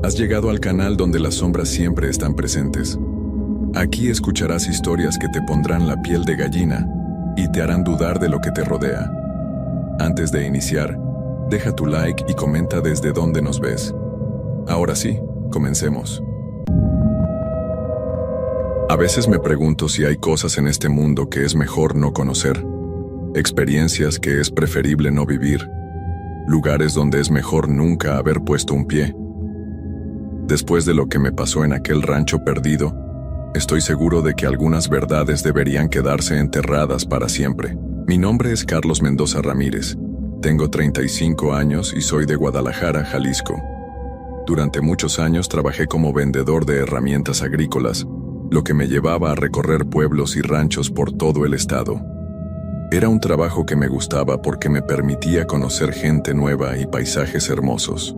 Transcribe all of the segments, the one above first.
Has llegado al canal donde las sombras siempre están presentes. Aquí escucharás historias que te pondrán la piel de gallina y te harán dudar de lo que te rodea. Antes de iniciar, deja tu like y comenta desde dónde nos ves. Ahora sí, comencemos. A veces me pregunto si hay cosas en este mundo que es mejor no conocer, experiencias que es preferible no vivir, lugares donde es mejor nunca haber puesto un pie. Después de lo que me pasó en aquel rancho perdido, estoy seguro de que algunas verdades deberían quedarse enterradas para siempre. Mi nombre es Carlos Mendoza Ramírez. Tengo 35 años y soy de Guadalajara, Jalisco. Durante muchos años trabajé como vendedor de herramientas agrícolas, lo que me llevaba a recorrer pueblos y ranchos por todo el estado. Era un trabajo que me gustaba porque me permitía conocer gente nueva y paisajes hermosos.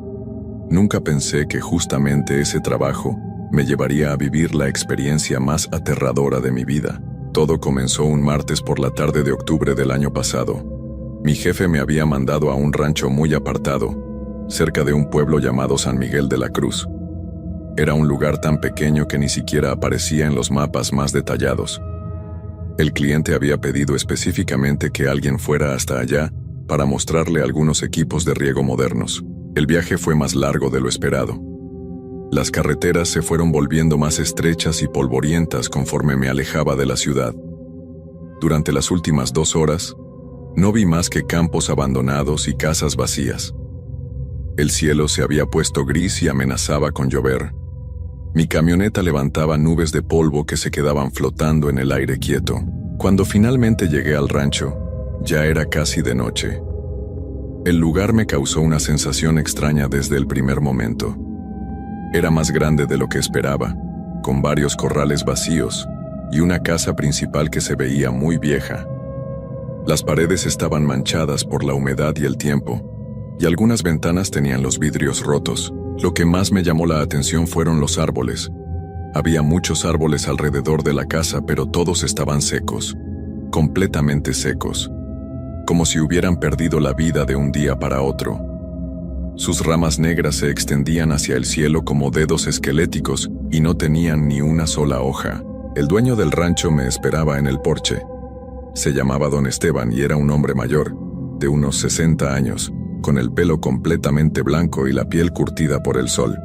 Nunca pensé que justamente ese trabajo me llevaría a vivir la experiencia más aterradora de mi vida. Todo comenzó un martes por la tarde de octubre del año pasado. Mi jefe me había mandado a un rancho muy apartado, cerca de un pueblo llamado San Miguel de la Cruz. Era un lugar tan pequeño que ni siquiera aparecía en los mapas más detallados. El cliente había pedido específicamente que alguien fuera hasta allá para mostrarle algunos equipos de riego modernos. El viaje fue más largo de lo esperado. Las carreteras se fueron volviendo más estrechas y polvorientas conforme me alejaba de la ciudad. Durante las últimas 2 horas, no vi más que campos abandonados y casas vacías. El cielo se había puesto gris y amenazaba con llover. Mi camioneta levantaba nubes de polvo que se quedaban flotando en el aire quieto. Cuando finalmente llegué al rancho, ya era casi de noche. El lugar me causó una sensación extraña desde el primer momento. Era más grande de lo que esperaba, con varios corrales vacíos y una casa principal que se veía muy vieja. Las paredes estaban manchadas por la humedad y el tiempo, y algunas ventanas tenían los vidrios rotos. Lo que más me llamó la atención fueron los árboles. Había muchos árboles alrededor de la casa, pero todos estaban secos, completamente secos, como si hubieran perdido la vida de un día para otro. Sus ramas negras se extendían hacia el cielo como dedos esqueléticos y no tenían ni una sola hoja. El dueño del rancho me esperaba en el porche. Se llamaba Don Esteban y era un hombre mayor, de unos 60 años, con el pelo completamente blanco y la piel curtida por el sol.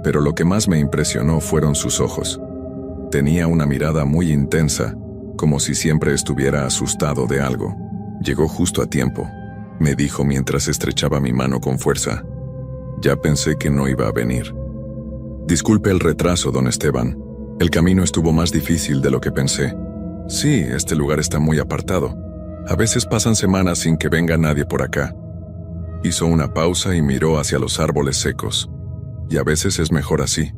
Pero lo que más me impresionó fueron sus ojos. Tenía una mirada muy intensa, como si siempre estuviera asustado de algo. Llegó justo a tiempo, me dijo mientras estrechaba mi mano con fuerza. Ya pensé que no iba a venir. Disculpe el retraso, don Esteban. El camino estuvo más difícil de lo que pensé. Sí, este lugar está muy apartado. A veces pasan semanas sin que venga nadie por acá. Hizo una pausa y miró hacia los árboles secos. Y a veces es mejor así.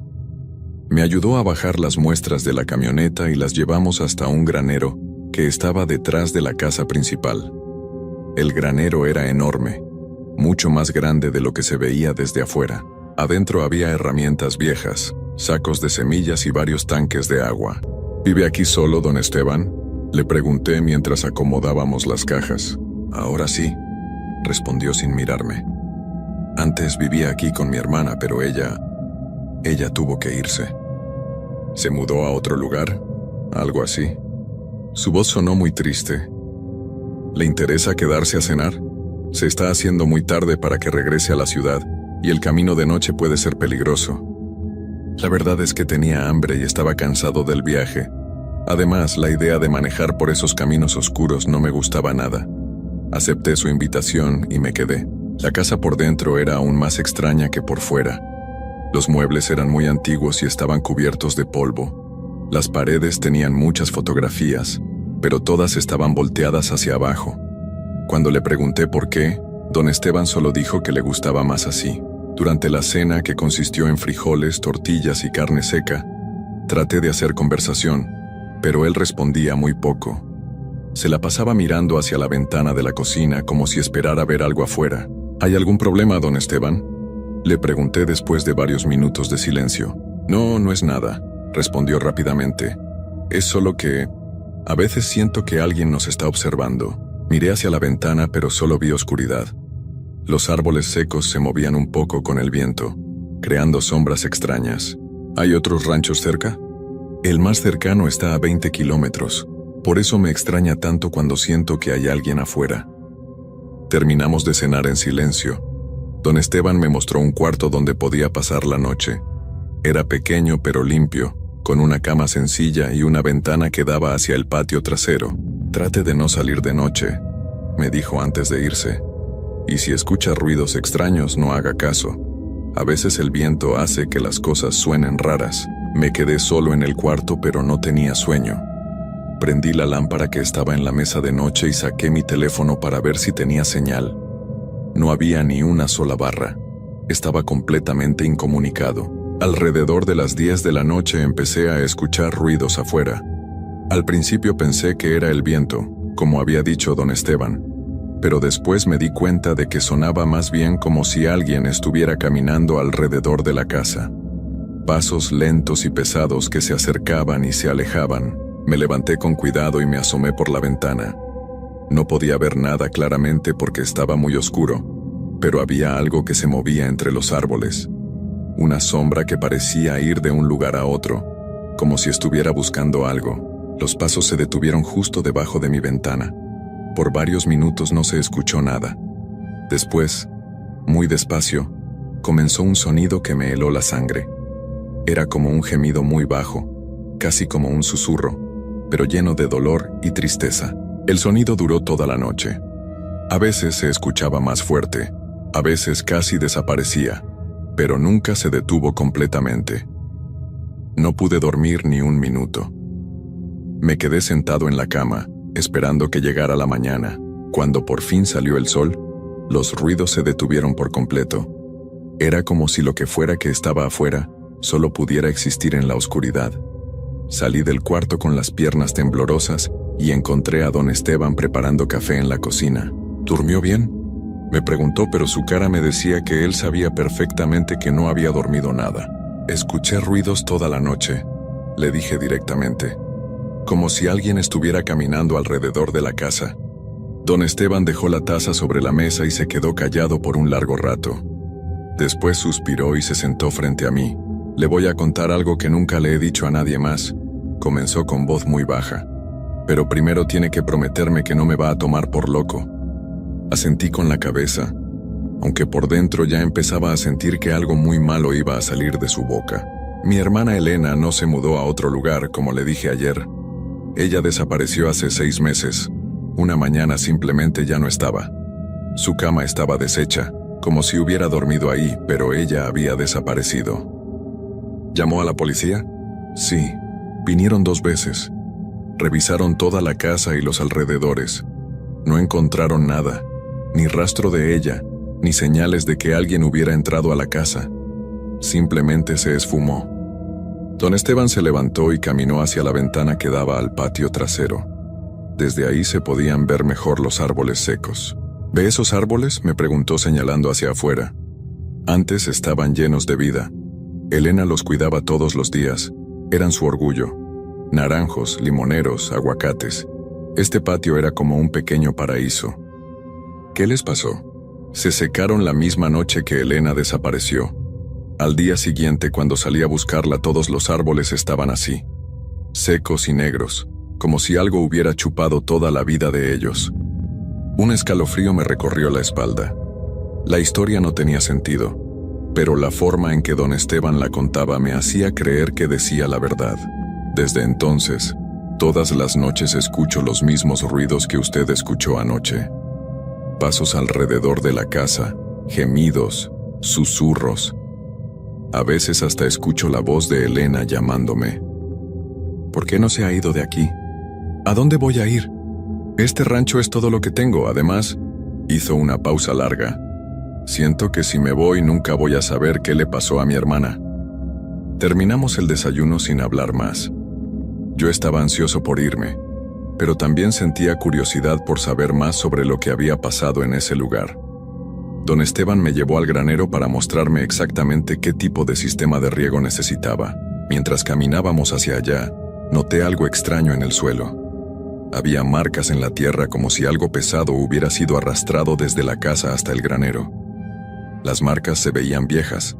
Me ayudó a bajar las muestras de la camioneta y las llevamos hasta un granero que estaba detrás de la casa principal. El granero era enorme, mucho más grande de lo que se veía desde afuera. Adentro había herramientas viejas, sacos de semillas y varios tanques de agua. ¿Vive aquí solo, don Esteban?, le pregunté mientras acomodábamos las cajas. Ahora sí, respondió sin mirarme. Antes vivía aquí con mi hermana, pero ella tuvo que irse. ¿Se mudó a otro lugar? Algo así. Su voz sonó muy triste. ¿Le interesa quedarse a cenar? Se está haciendo muy tarde para que regrese a la ciudad, y el camino de noche puede ser peligroso. La verdad es que tenía hambre y estaba cansado del viaje. Además, la idea de manejar por esos caminos oscuros no me gustaba nada. Acepté su invitación y me quedé. La casa por dentro era aún más extraña que por fuera. Los muebles eran muy antiguos y estaban cubiertos de polvo. Las paredes tenían muchas fotografías, pero todas estaban volteadas hacia abajo. Cuando le pregunté por qué, don Esteban solo dijo que le gustaba más así. Durante la cena, que consistió en frijoles, tortillas y carne seca, traté de hacer conversación, pero él respondía muy poco. Se la pasaba mirando hacia la ventana de la cocina como si esperara ver algo afuera. ¿Hay algún problema, don Esteban?, le pregunté después de varios minutos de silencio. No, no es nada, respondió rápidamente. Es solo que a veces siento que alguien nos está observando. Miré hacia la ventana, pero solo vi oscuridad. Los árboles secos se movían un poco con el viento. creando sombras extrañas. ¿Hay otros ranchos cerca? El más cercano está a 20 kilómetros. Por eso me extraña tanto cuando siento que hay alguien afuera. Terminamos de cenar en silencio. Don Esteban me mostró un cuarto donde podía pasar la noche. Era pequeño pero limpio, con una cama sencilla y una ventana que daba hacia el patio trasero. Trate de no salir de noche, me dijo antes de irse. Y si escucha ruidos extraños, no haga caso. A veces el viento hace que las cosas suenen raras. Me quedé solo en el cuarto pero no tenía sueño. Prendí la lámpara que estaba en la mesa de noche y saqué mi teléfono para ver si tenía señal. No había ni una sola barra. Estaba completamente incomunicado. Alrededor de las 10 de la noche empecé a escuchar ruidos afuera. Al principio pensé que era el viento, como había dicho don Esteban, pero después me di cuenta de que sonaba más bien como si alguien estuviera caminando alrededor de la casa. Pasos lentos y pesados que se acercaban y se alejaban. Me levanté con cuidado y me asomé por la ventana. No podía ver nada claramente porque estaba muy oscuro, pero había algo que se movía entre los árboles. Una sombra que parecía ir de un lugar a otro, como si estuviera buscando algo. Los pasos se detuvieron justo debajo de mi ventana. Por varios minutos no se escuchó nada. Después, muy despacio, comenzó un sonido que me heló la sangre. Era como un gemido muy bajo, casi como un susurro, pero lleno de dolor y tristeza. El sonido duró toda la noche. A veces se escuchaba más fuerte, a veces casi desaparecía, pero nunca se detuvo completamente. No pude dormir ni un minuto. Me quedé sentado en la cama, esperando que llegara la mañana. Cuando por fin salió el sol, los ruidos se detuvieron por completo. Era como si lo que fuera que estaba afuera solo pudiera existir en la oscuridad. Salí del cuarto con las piernas temblorosas y encontré a don Esteban preparando café en la cocina. ¿Durmió bien?, me preguntó, pero su cara me decía que él sabía perfectamente que no había dormido nada. Escuché ruidos toda la noche, le dije directamente, como si alguien estuviera caminando alrededor de la casa. Don Esteban dejó la taza sobre la mesa y se quedó callado por un largo rato. Después suspiró y se sentó frente a mí. Le voy a contar algo que nunca le he dicho a nadie más, comenzó con voz muy baja. Pero primero tiene que prometerme que no me va a tomar por loco. Asentí con la cabeza, aunque por dentro ya empezaba a sentir que algo muy malo iba a salir de su boca. Mi hermana Elena no se mudó a otro lugar, como le dije ayer. Ella desapareció hace 6 meses. Una mañana simplemente ya no estaba. Su cama estaba deshecha, como si hubiera dormido ahí, pero ella había desaparecido. ¿Llamó a la policía? Sí, vinieron 2 veces. Revisaron toda la casa y los alrededores. No encontraron nada, ni rastro de ella, ni señales de que alguien hubiera entrado a la casa. Simplemente se esfumó. Don Esteban se levantó y caminó hacia la ventana que daba al patio trasero. Desde ahí se podían ver mejor los árboles secos. ¿Ve esos árboles?, me preguntó señalando hacia afuera. Antes estaban llenos de vida. Elena los cuidaba todos los días. Eran su orgullo. Naranjos, limoneros, aguacates. Este patio era como un pequeño paraíso. ¿Qué les pasó? Se secaron la misma noche que Elena desapareció. Al día siguiente, cuando salí a buscarla, todos los árboles estaban así, secos y negros, como si algo hubiera chupado toda la vida de ellos. Un escalofrío me recorrió la espalda. La historia no tenía sentido, pero la forma en que don Esteban la contaba me hacía creer que decía la verdad. Desde entonces, todas las noches escucho los mismos ruidos que usted escuchó anoche. Pasos alrededor de la casa, gemidos, susurros. A veces hasta escucho la voz de Elena llamándome. ¿Por qué no se ha ido de aquí? ¿A dónde voy a ir? Este rancho es todo lo que tengo. Además, hizo una pausa larga. Siento que si me voy nunca voy a saber qué le pasó a mi hermana. Terminamos el desayuno sin hablar más. Yo estaba ansioso por irme, pero también sentía curiosidad por saber más sobre lo que había pasado en ese lugar. Don Esteban me llevó al granero para mostrarme exactamente qué tipo de sistema de riego necesitaba. Mientras caminábamos hacia allá, noté algo extraño en el suelo. Había marcas en la tierra como si algo pesado hubiera sido arrastrado desde la casa hasta el granero. Las marcas se veían viejas,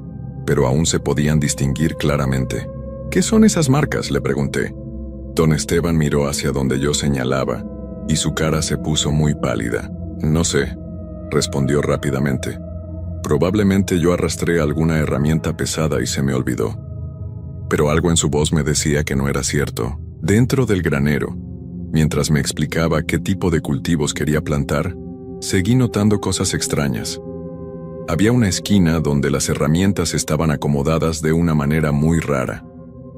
pero aún se podían distinguir claramente. ¿Qué son esas marcas?, le pregunté. Don Esteban miró hacia donde yo señalaba, y su cara se puso muy pálida. No sé, respondió rápidamente. Probablemente yo arrastré alguna herramienta pesada y se me olvidó. Pero algo en su voz me decía que no era cierto. Dentro del granero, mientras me explicaba qué tipo de cultivos quería plantar, seguí notando cosas extrañas. Había una esquina donde las herramientas estaban acomodadas de una manera muy rara,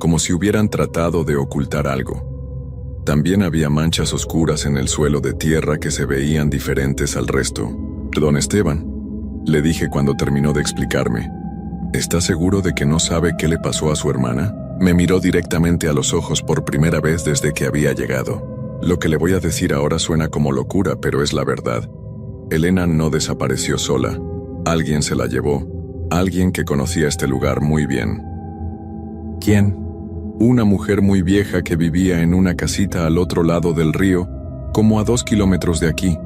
como si hubieran tratado de ocultar algo. También había manchas oscuras en el suelo de tierra que se veían diferentes al resto. «Don Esteban», le dije cuando terminó de explicarme, «¿está seguro de que no sabe qué le pasó a su hermana?». Me miró directamente a los ojos por primera vez desde que había llegado. Lo que le voy a decir ahora suena como locura, pero es la verdad. Elena no desapareció sola. Alguien se la llevó. Alguien que conocía este lugar muy bien. ¿Quién? Una mujer muy vieja que vivía en una casita al otro lado del río, como a 2 kilómetros de aquí.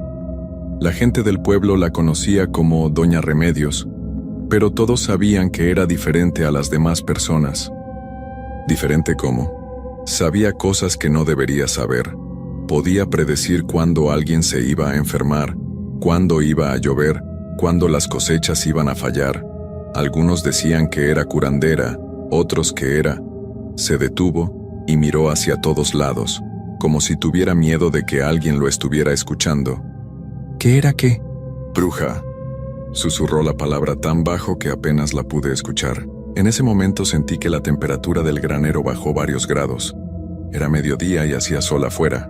La gente del pueblo la conocía como Doña Remedios, pero todos sabían que era diferente a las demás personas. ¿Diferente cómo? Sabía cosas que no debería saber. Podía predecir cuándo alguien se iba a enfermar, cuándo iba a llover, cuándo las cosechas iban a fallar. Algunos decían que era curandera, otros que era. Se detuvo y miró hacia todos lados, como si tuviera miedo de que alguien lo estuviera escuchando. ¿Qué era qué? Bruja. Susurró la palabra tan bajo que apenas la pude escuchar. En ese momento sentí que la temperatura del granero bajó varios grados. Era mediodía y hacía sol afuera,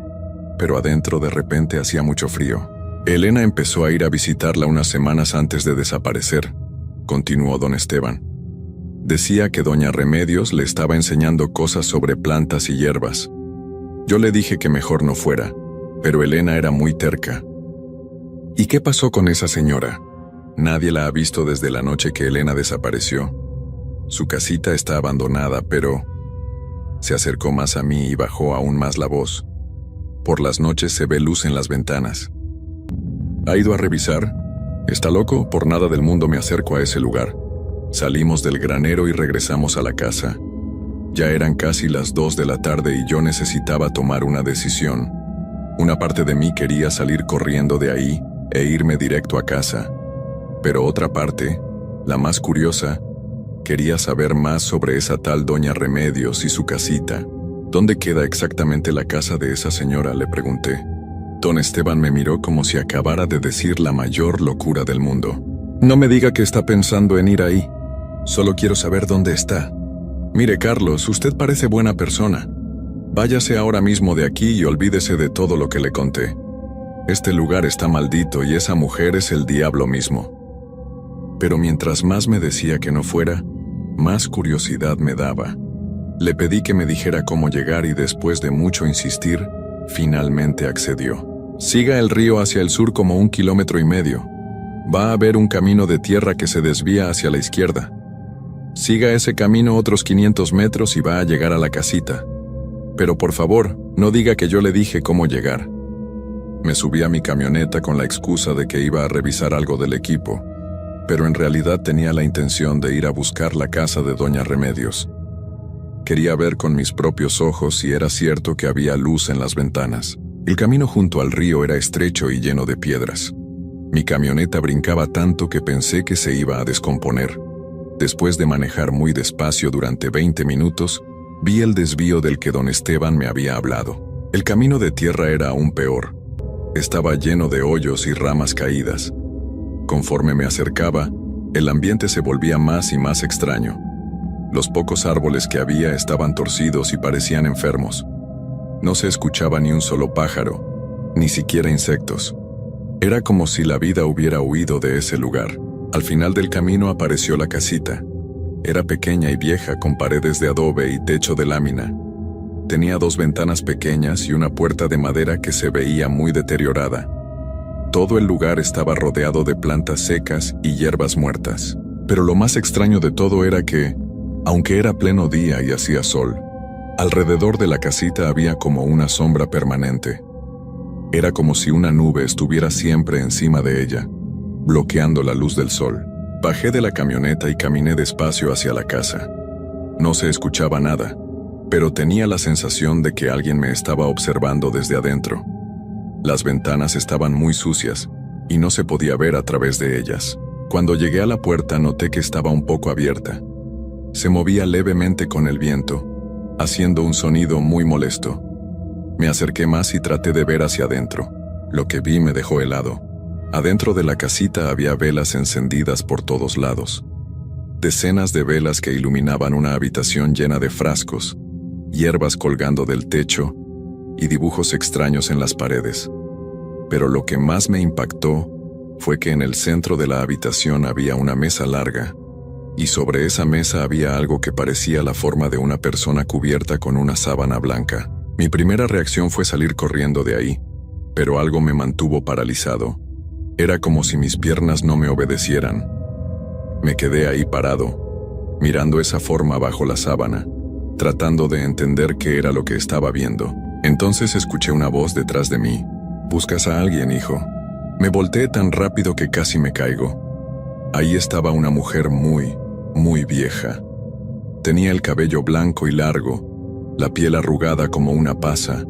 pero adentro de repente hacía mucho frío. Elena empezó a ir a visitarla unas semanas antes de desaparecer, continuó don Esteban. Decía que doña Remedios le estaba enseñando cosas sobre plantas y hierbas. Yo le dije que mejor no fuera, pero Elena era muy terca. ¿Y qué pasó con esa señora? Nadie la ha visto desde la noche que Elena desapareció. Su casita está abandonada, pero... Se acercó más a mí y bajó aún más la voz. Por las noches se ve luz en las ventanas. ¿Ha ido a revisar? ¿Está loco? Por nada del mundo me acerco a ese lugar. Salimos del granero y regresamos a la casa. Ya eran casi las 2 de la tarde y yo necesitaba tomar una decisión. Una parte de mí quería salir corriendo de ahí e irme directo a casa. Pero otra parte, la más curiosa, quería saber más sobre esa tal doña Remedios y su casita. ¿Dónde queda exactamente la casa de esa señora?, le pregunté. Don Esteban me miró como si acabara de decir la mayor locura del mundo. No me diga que está pensando en ir ahí. Solo quiero saber dónde está. Mire, Carlos, usted parece buena persona. Váyase ahora mismo de aquí y olvídese de todo lo que le conté. Este lugar está maldito y esa mujer es el diablo mismo. Pero mientras más me decía que no fuera, más curiosidad me daba. Le pedí que me dijera cómo llegar y después de mucho insistir, finalmente accedió. Siga el río hacia el sur como 1,5 kilómetros. Va a haber un camino de tierra que se desvía hacia la izquierda. Siga ese camino otros 500 metros y va a llegar a la casita. Pero por favor, no diga que yo le dije cómo llegar. Me subí a mi camioneta con la excusa de que iba a revisar algo del equipo, pero en realidad tenía la intención de ir a buscar la casa de doña Remedios. Quería ver con mis propios ojos si era cierto que había luz en las ventanas. El camino junto al río era estrecho y lleno de piedras. Mi camioneta brincaba tanto que pensé que se iba a descomponer. Después de manejar muy despacio durante 20 minutos, vi el desvío del que don Esteban me había hablado. El camino de tierra era aún peor. Estaba lleno de hoyos y ramas caídas. Conforme me acercaba, el ambiente se volvía más y más extraño. Los pocos árboles que había estaban torcidos y parecían enfermos. No se escuchaba ni un solo pájaro, ni siquiera insectos. Era como si la vida hubiera huido de ese lugar. Al final del camino apareció la casita. Era pequeña y vieja, con paredes de adobe y techo de lámina. Tenía 2 ventanas pequeñas y una puerta de madera que se veía muy deteriorada. Todo el lugar estaba rodeado de plantas secas y hierbas muertas. Pero lo más extraño de todo era que, aunque era pleno día y hacía sol, alrededor de la casita había como una sombra permanente. Era como si una nube estuviera siempre encima de ella, bloqueando la luz del sol. Bajé de la camioneta y caminé despacio hacia la casa. No se escuchaba nada, pero tenía la sensación de que alguien me estaba observando desde adentro. Las ventanas estaban muy sucias y no se podía ver a través de ellas. Cuando llegué a la puerta noté que estaba un poco abierta. Se movía levemente con el viento, haciendo un sonido muy molesto. Me acerqué más y traté de ver hacia adentro. Lo que vi me dejó helado. Adentro de la casita había velas encendidas por todos lados. Decenas de velas que iluminaban una habitación llena de frascos, hierbas colgando del techo y dibujos extraños en las paredes. Pero lo que más me impactó fue que en el centro de la habitación había una mesa larga, y sobre esa mesa había algo que parecía la forma de una persona cubierta con una sábana blanca. Mi primera reacción fue salir corriendo de ahí, pero algo me mantuvo paralizado. Era como si mis piernas no me obedecieran. Me quedé ahí parado, mirando esa forma bajo la sábana, tratando de entender qué era lo que estaba viendo. Entonces escuché una voz detrás de mí. «¿Buscas a alguien, hijo?» Me volteé tan rápido que casi me caigo. Ahí estaba una mujer muy vieja. Tenía el cabello blanco y largo, la piel arrugada como una pasa,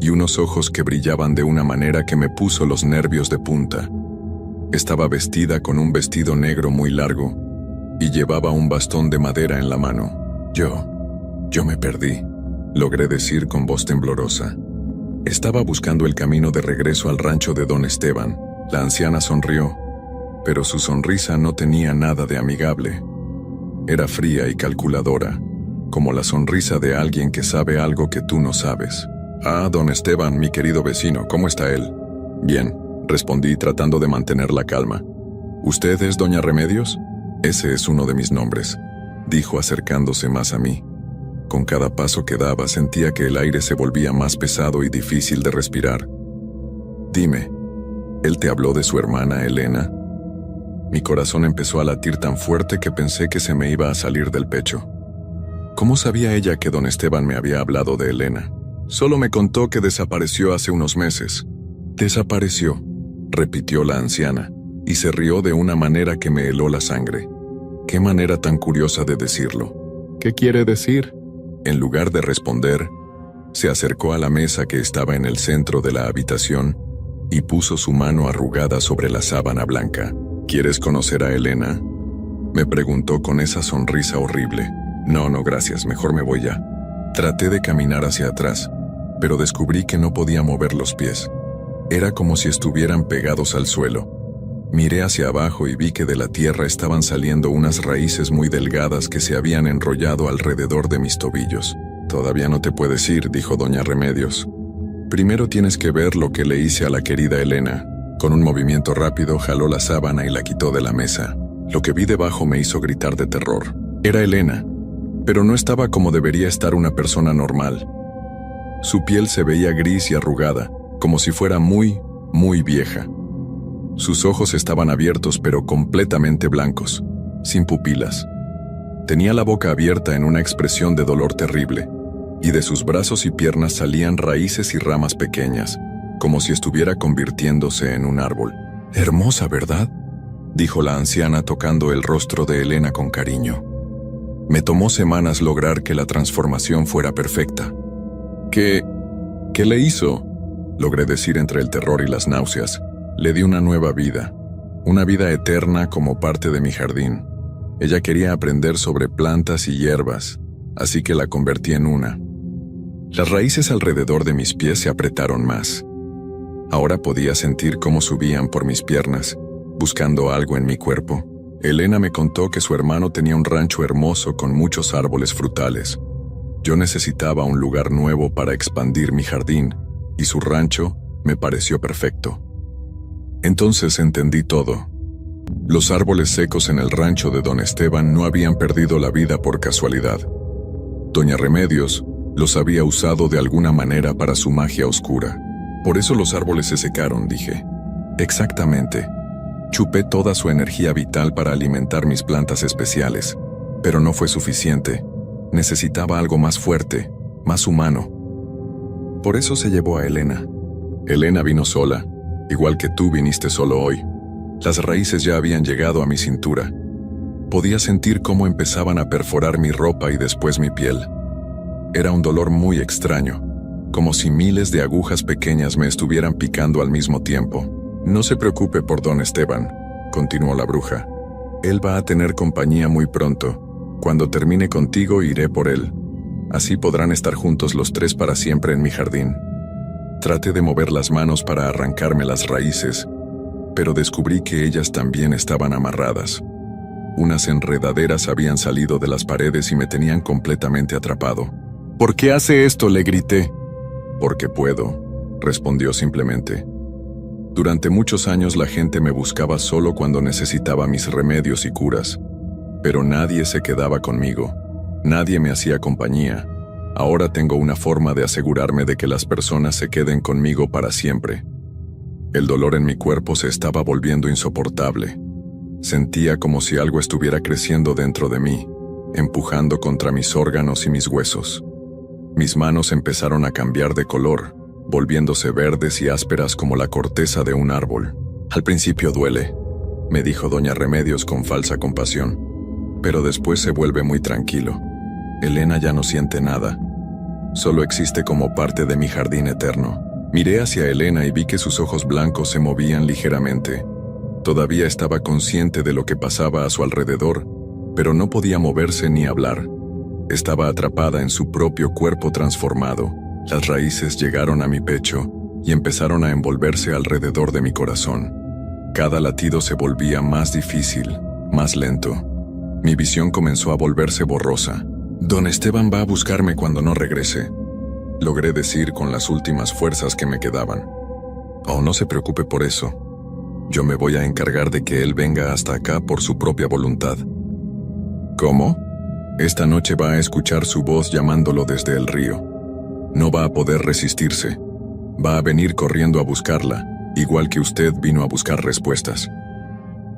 y unos ojos que brillaban de una manera que me puso los nervios de punta. Estaba vestida con un vestido negro muy largo, y llevaba un bastón de madera en la mano. Yo me perdí, logré decir con voz temblorosa. Estaba buscando el camino de regreso al rancho de don Esteban. La anciana sonrió, pero su sonrisa no tenía nada de amigable. Era fría y calculadora, como la sonrisa de alguien que sabe algo que tú no sabes. «Ah, don Esteban, mi querido vecino, ¿cómo está él?» «Bien», respondí tratando de mantener la calma. «¿Usted es doña Remedios?» «Ese es uno de mis nombres», dijo acercándose más a mí. Con cada paso que daba sentía que el aire se volvía más pesado y difícil de respirar. «Dime, ¿él te habló de su hermana Elena?» Mi corazón empezó a latir tan fuerte que pensé que se me iba a salir del pecho. ¿Cómo sabía ella que don Esteban me había hablado de Elena? Solo me contó que desapareció hace unos meses. «Desapareció», repitió la anciana, y se rió de una manera que me heló la sangre. Qué manera tan curiosa de decirlo. «¿Qué quiere decir?» En lugar de responder, se acercó a la mesa que estaba en el centro de la habitación y puso su mano arrugada sobre la sábana blanca. «¿Quieres conocer a Elena?», me preguntó con esa sonrisa horrible. «No, gracias, mejor me voy ya». Traté de caminar hacia atrás, pero descubrí que no podía mover los pies. Era como si estuvieran pegados al suelo. Miré hacia abajo y vi que de la tierra estaban saliendo unas raíces muy delgadas que se habían enrollado alrededor de mis tobillos. «Todavía no te puedes ir», dijo doña Remedios. «Primero tienes que ver lo que le hice a la querida Elena». Con un movimiento rápido jaló la sábana y la quitó de la mesa. Lo que vi debajo me hizo gritar de terror. Era Elena, pero no estaba como debería estar una persona normal. Su piel se veía gris y arrugada, como si fuera muy vieja. Sus ojos estaban abiertos pero completamente blancos, sin pupilas. Tenía la boca abierta en una expresión de dolor terrible, y de sus brazos y piernas salían raíces y ramas pequeñas, como si estuviera convirtiéndose en un árbol. «Hermosa, ¿verdad?», dijo la anciana tocando el rostro de Elena con cariño. Me tomó semanas lograr que la transformación fuera perfecta. ¿Qué le hizo?», logré decir entre el terror y las náuseas. «Le di una nueva vida, una vida eterna como parte de mi jardín. Ella quería aprender sobre plantas y hierbas, así que la convertí en una». Las raíces alrededor de mis pies se apretaron más. Ahora podía sentir cómo subían por mis piernas, buscando algo en mi cuerpo. Elena me contó que su hermano tenía un rancho hermoso con muchos árboles frutales. Yo necesitaba un lugar nuevo para expandir mi jardín, y su rancho me pareció perfecto. Entonces entendí todo. Los árboles secos en el rancho de don Esteban no habían perdido la vida por casualidad. Doña Remedios los había usado de alguna manera para su magia oscura. «Por eso los árboles se secaron», dije. «Exactamente. Chupé toda su energía vital para alimentar mis plantas especiales, pero no fue suficiente. Necesitaba algo más fuerte, más humano. Por eso se llevó a Elena. Elena vino sola, igual que tú viniste solo hoy. Las raíces ya habían llegado a mi cintura, Podía sentir cómo empezaban a perforar mi ropa y después mi piel. Era un dolor muy extraño, como si miles de agujas pequeñas me estuvieran picando al mismo tiempo. No se preocupe por don Esteban, continuó la bruja. Él va a tener compañía muy pronto. Cuando termine contigo iré por él. Así podrán estar juntos los tres para siempre en mi jardín. Traté de mover las manos para arrancarme las raíces, pero descubrí que ellas también estaban amarradas. Unas enredaderas habían salido de las paredes y me tenían completamente atrapado. «¿Por qué hace esto?», le grité. «Porque puedo», respondió simplemente. Durante muchos años la gente me buscaba solo cuando necesitaba mis remedios y curas, pero nadie se quedaba conmigo, nadie me hacía compañía. Ahora tengo una forma de asegurarme de que las personas se queden conmigo para siempre. El dolor en mi cuerpo se estaba volviendo insoportable. Sentía como si algo estuviera creciendo dentro de mí, empujando contra mis órganos y mis huesos. Mis manos empezaron a cambiar de color, volviéndose verdes y ásperas como la corteza de un árbol. «Al principio duele», me dijo doña Remedios con falsa compasión, «pero después se vuelve muy tranquilo. Elena ya no siente nada. Solo existe como parte de mi jardín eterno». Miré hacia Elena y vi que sus ojos blancos se movían ligeramente. Todavía estaba consciente de lo que pasaba a su alrededor, pero no podía moverse ni hablar. Estaba atrapada en su propio cuerpo transformado. Las raíces llegaron a mi pecho y empezaron a envolverse alrededor de mi corazón. Cada latido se volvía más difícil, más lento. Mi visión comenzó a volverse borrosa. «Don Esteban va a buscarme cuando no regrese», logré decir con las últimas fuerzas que me quedaban. «Oh, no se preocupe por eso. Yo me voy a encargar de que él venga hasta acá por su propia voluntad». «¿Cómo?» «Esta noche va a escuchar su voz llamándolo desde el río. No va a poder resistirse. Va a venir corriendo a buscarla, igual que usted vino a buscar respuestas».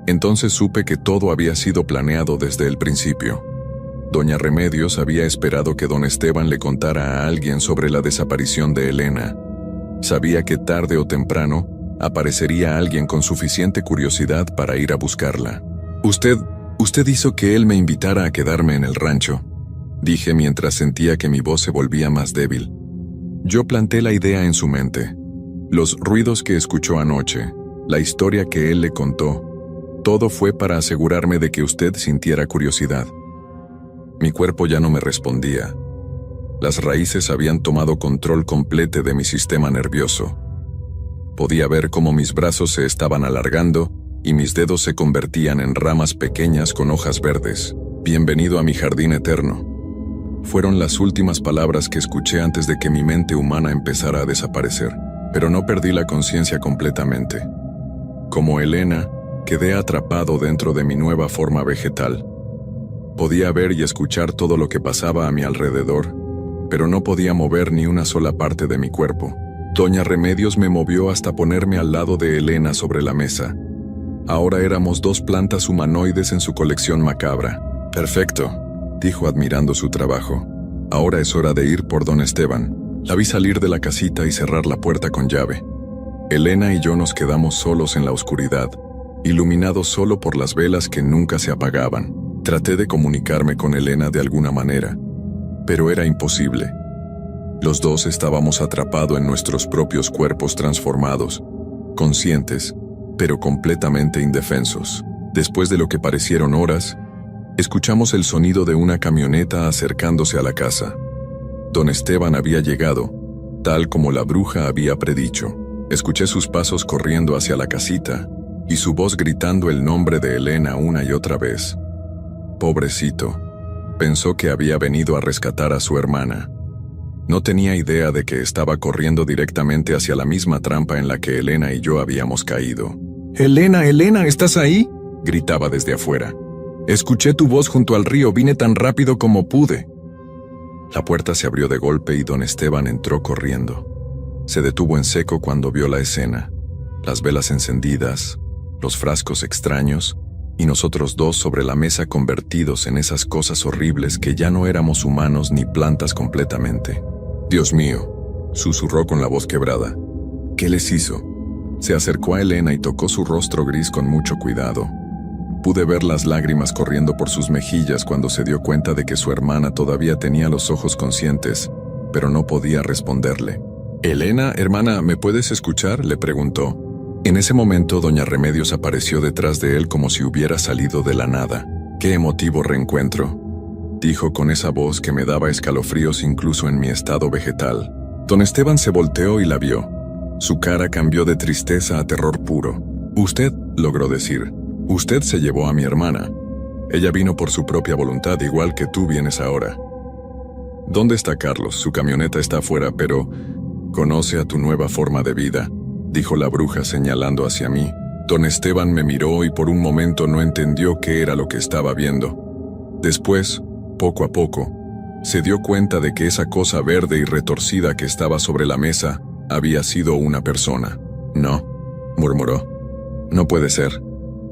Entonces supe que todo había sido planeado desde el principio. Doña Remedios había esperado que don Esteban le contara a alguien sobre la desaparición de Elena. Sabía que tarde o temprano aparecería alguien con suficiente curiosidad para ir a buscarla. Usted hizo que él me invitara a quedarme en el rancho», dije mientras sentía que mi voz se volvía más débil. Yo planté la idea en su mente. Los ruidos que escuchó anoche, la historia que él le contó, todo fue para asegurarme de que usted sintiera curiosidad. Mi cuerpo ya no me respondía. Las raíces habían tomado control completo de mi sistema nervioso. Podía ver cómo mis brazos se estaban alargando y mis dedos se convertían en ramas pequeñas con hojas verdes. «Bienvenido a mi jardín eterno». Fueron las últimas palabras que escuché antes de que mi mente humana empezara a desaparecer, pero no perdí la conciencia completamente. Como Elena, quedé atrapado dentro de mi nueva forma vegetal. Podía ver y escuchar todo lo que pasaba a mi alrededor, pero no podía mover ni una sola parte de mi cuerpo. Doña Remedios me movió hasta ponerme al lado de Elena sobre la mesa. Ahora éramos dos plantas humanoides en su colección macabra. «Perfecto», dijo admirando su trabajo. «Ahora es hora de ir por don Esteban». La vi salir de la casita y cerrar la puerta con llave. Elena y yo nos quedamos solos en la oscuridad, iluminados solo por las velas que nunca se apagaban. Traté de comunicarme con Elena de alguna manera, pero era imposible. Los dos estábamos atrapados en nuestros propios cuerpos transformados, conscientes, pero completamente indefensos. Después de lo que parecieron horas, escuchamos el sonido de una camioneta acercándose a la casa. Don Esteban había llegado, tal como la bruja había predicho. Escuché sus pasos corriendo hacia la casita y su voz gritando el nombre de Elena una y otra vez. Pobrecito, pensó que había venido a rescatar a su hermana. No tenía idea de que estaba corriendo directamente hacia la misma trampa en la que Elena y yo habíamos caído. «Elena, Elena, ¿estás ahí?», gritaba desde afuera. «Escuché tu voz junto al río, vine tan rápido como pude». La puerta se abrió de golpe y don Esteban entró corriendo. Se detuvo en seco cuando vio la escena. Las velas encendidas, los frascos extraños, y nosotros dos sobre la mesa convertidos en esas cosas horribles que ya no éramos humanos ni plantas completamente. «Dios mío», susurró con la voz quebrada. «¿Qué les hizo?». Se acercó a Elena y tocó su rostro gris con mucho cuidado. Pude ver las lágrimas corriendo por sus mejillas cuando se dio cuenta de que su hermana todavía tenía los ojos conscientes, pero no podía responderle. «Elena, hermana, ¿me puedes escuchar?», le preguntó. En ese momento, doña Remedios apareció detrás de él como si hubiera salido de la nada. «Qué emotivo reencuentro», dijo con esa voz que me daba escalofríos incluso en mi estado vegetal. Don Esteban se volteó y la vio. Su cara cambió de tristeza a terror puro. «Usted», logró decir, «usted se llevó a mi hermana. Ella vino por su propia voluntad, igual que tú vienes ahora». «¿Dónde está Carlos? Su camioneta está afuera, pero conoce a tu nueva forma de vida», dijo la bruja señalando hacia mí. Don Esteban me miró y por un momento no entendió qué era lo que estaba viendo. Después, poco a poco, se dio cuenta de que esa cosa verde y retorcida que estaba sobre la mesa había sido una persona. «No», murmuró. «No puede ser».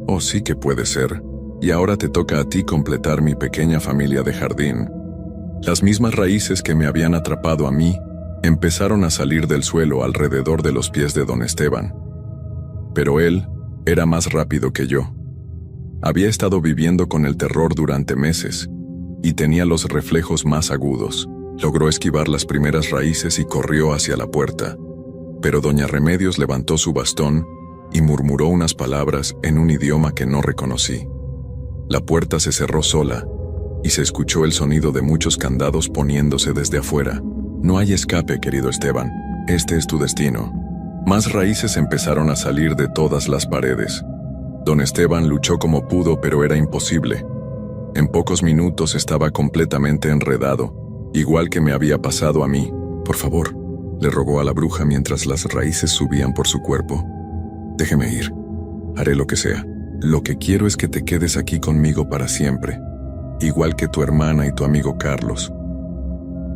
«Oh, sí que puede ser. Y ahora te toca a ti completar mi pequeña familia de jardín». Las mismas raíces que me habían atrapado a mí empezaron a salir del suelo alrededor de los pies de don Esteban. Pero él era más rápido que yo. Había estado viviendo con el terror durante meses y tenía los reflejos más agudos. Logró esquivar las primeras raíces y corrió hacia la puerta. Pero doña Remedios levantó su bastón y murmuró unas palabras en un idioma que no reconocí. La puerta se cerró sola y se escuchó el sonido de muchos candados poniéndose desde afuera. «No hay escape, querido Esteban. Este es tu destino». Más raíces empezaron a salir de todas las paredes. Don Esteban luchó como pudo, pero era imposible. En pocos minutos estaba completamente enredado, igual que me había pasado a mí. «Por favor», le rogó a la bruja mientras las raíces subían por su cuerpo. «Déjeme ir. Haré lo que sea. Lo que quiero es que te quedes aquí conmigo para siempre, igual que tu hermana y tu amigo Carlos».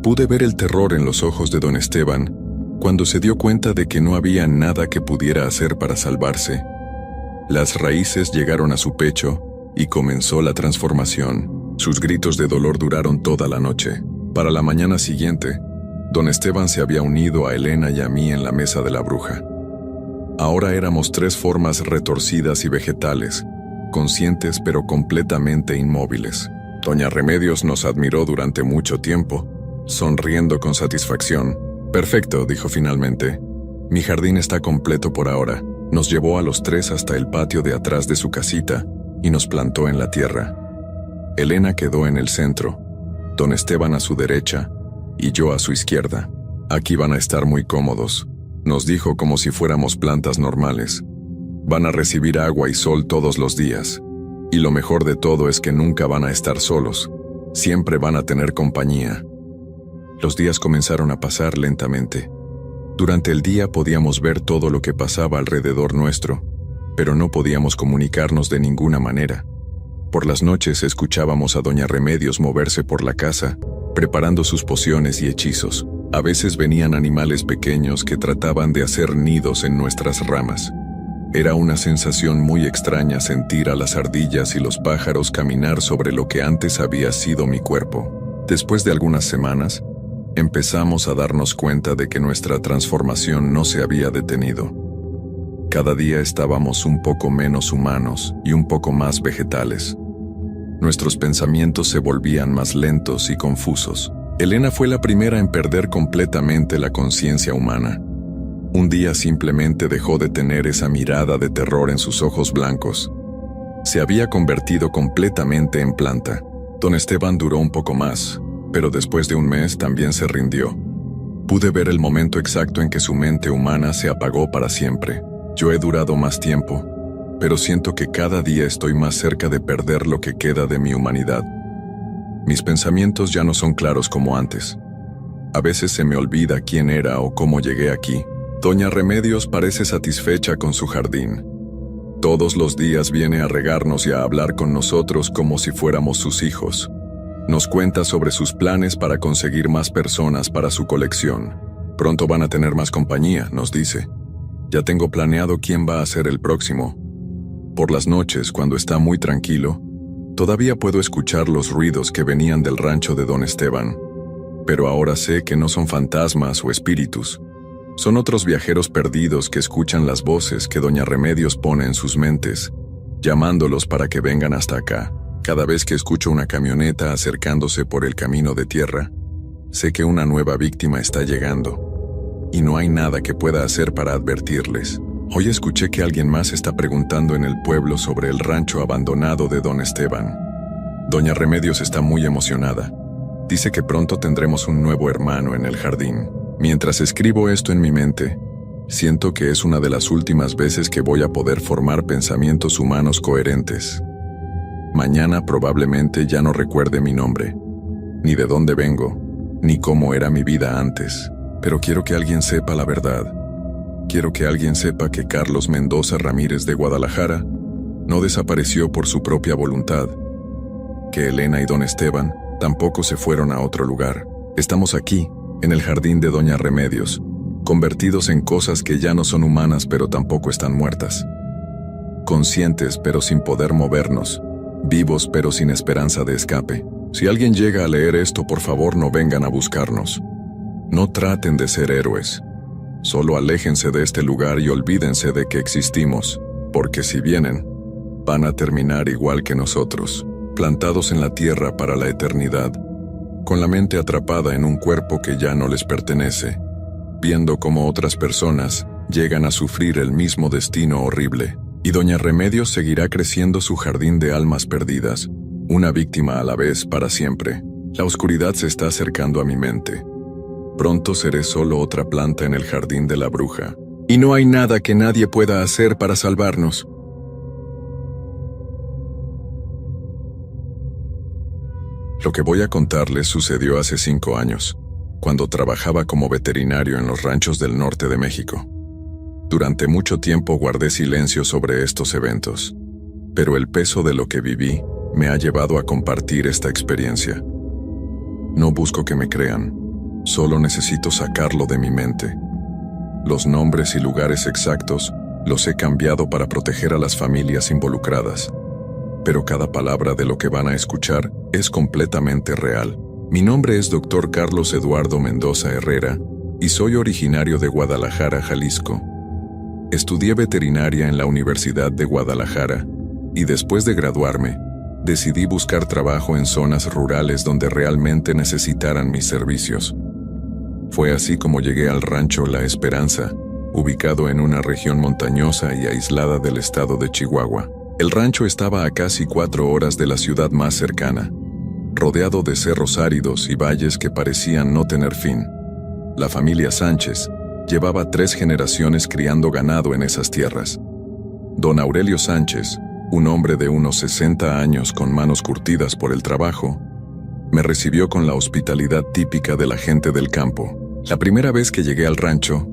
Pude ver el terror en los ojos de don Esteban cuando se dio cuenta de que no había nada que pudiera hacer para salvarse. Las raíces llegaron a su pecho y comenzó la transformación. Sus gritos de dolor duraron toda la noche. Para la mañana siguiente, don Esteban se había unido a Elena y a mí en la mesa de la bruja. Ahora éramos 3 formas retorcidas y vegetales, conscientes pero completamente inmóviles. Doña Remedios nos admiró durante mucho tiempo, sonriendo con satisfacción. «Perfecto», dijo finalmente. «Mi jardín está completo por ahora». Nos llevó a los 3 hasta el patio de atrás de su casita y nos plantó en la tierra. Elena quedó en el centro, don Esteban a su derecha y yo a su izquierda. «Aquí van a estar muy cómodos», nos dijo como si fuéramos plantas normales. «Van a recibir agua y sol todos los días. Y lo mejor de todo es que nunca van a estar solos. Siempre van a tener compañía». Los días comenzaron a pasar lentamente. Durante el día podíamos ver todo lo que pasaba alrededor nuestro, pero no podíamos comunicarnos de ninguna manera. Por las noches escuchábamos a doña Remedios moverse por la casa, preparando sus pociones y hechizos. A veces venían animales pequeños que trataban de hacer nidos en nuestras ramas. Era una sensación muy extraña sentir a las ardillas y los pájaros caminar sobre lo que antes había sido mi cuerpo. Después de algunas semanas, empezamos a darnos cuenta de que nuestra transformación no se había detenido. Cada día estábamos un poco menos humanos y un poco más vegetales. Nuestros pensamientos se volvían más lentos y confusos. Elena fue la primera en perder completamente la conciencia humana. Un día simplemente dejó de tener esa mirada de terror en sus ojos blancos. Se había convertido completamente en planta. Don Esteban duró un poco más, pero después de un mes también se rindió. Pude ver el momento exacto en que su mente humana se apagó para siempre. Yo he durado más tiempo, pero siento que cada día estoy más cerca de perder lo que queda de mi humanidad. Mis pensamientos ya no son claros como antes. A veces se me olvida quién era o cómo llegué aquí. Doña Remedios parece satisfecha con su jardín. Todos los días viene a regarnos y a hablar con nosotros como si fuéramos sus hijos. Nos cuenta sobre sus planes para conseguir más personas para su colección. Pronto van a tener más compañía, nos dice. Ya tengo planeado quién va a ser el próximo. Por las noches, cuando está muy tranquilo, todavía puedo escuchar los ruidos que venían del rancho de don Esteban. Pero ahora sé que no son fantasmas o espíritus. Son otros viajeros perdidos que escuchan las voces que doña Remedios pone en sus mentes, llamándolos para que vengan hasta acá. Cada vez que escucho una camioneta acercándose por el camino de tierra, sé que una nueva víctima está llegando, y no hay nada que pueda hacer para advertirles. Hoy escuché que alguien más está preguntando en el pueblo sobre el rancho abandonado de Don Esteban. Doña Remedios está muy emocionada. Dice que pronto tendremos un nuevo hermano en el jardín. Mientras escribo esto en mi mente, siento que es una de las últimas veces que voy a poder formar pensamientos humanos coherentes. Mañana probablemente ya no recuerde mi nombre, ni de dónde vengo, ni cómo era mi vida antes. Pero quiero que alguien sepa la verdad. Quiero que alguien sepa que Carlos Mendoza Ramírez de Guadalajara no desapareció por su propia voluntad, que Elena y Don Esteban tampoco se fueron a otro lugar. Estamos aquí, en el jardín de Doña Remedios, convertidos en cosas que ya no son humanas pero tampoco están muertas. Conscientes pero sin poder movernos, vivos pero sin esperanza de escape. Si alguien llega a leer esto, por favor no vengan a buscarnos. No traten de ser héroes. Solo aléjense de este lugar y olvídense de que existimos, porque si vienen, van a terminar igual que nosotros, plantados en la tierra para la eternidad, con la mente atrapada en un cuerpo que ya no les pertenece, viendo cómo otras personas llegan a sufrir el mismo destino horrible. Y Doña Remedios seguirá creciendo su jardín de almas perdidas, una víctima a la vez para siempre. La oscuridad se está acercando a mi mente. Pronto seré solo otra planta en el jardín de la bruja. Y no hay nada que nadie pueda hacer para salvarnos. Lo que voy a contarles sucedió hace 5 años, cuando trabajaba como veterinario en los ranchos del norte de México. Durante mucho tiempo guardé silencio sobre estos eventos, pero el peso de lo que viví me ha llevado a compartir esta experiencia. No busco que me crean, solo necesito sacarlo de mi mente. Los nombres y lugares exactos los he cambiado para proteger a las familias involucradas, pero cada palabra de lo que van a escuchar es completamente real. Mi nombre es Dr. Carlos Eduardo Mendoza Herrera y soy originario de Guadalajara, Jalisco. Estudié veterinaria en la Universidad de Guadalajara y después de graduarme, decidí buscar trabajo en zonas rurales donde realmente necesitaran mis servicios. Fue así como llegué al rancho La Esperanza, ubicado en una región montañosa y aislada del estado de Chihuahua. El rancho estaba a casi 4 horas de la ciudad más cercana, rodeado de cerros áridos y valles que parecían no tener fin. La familia Sánchez llevaba 3 generaciones criando ganado en esas tierras. Don Aurelio Sánchez, un hombre de unos 60 años con manos curtidas por el trabajo, me recibió con la hospitalidad típica de la gente del campo. La primera vez que llegué al rancho,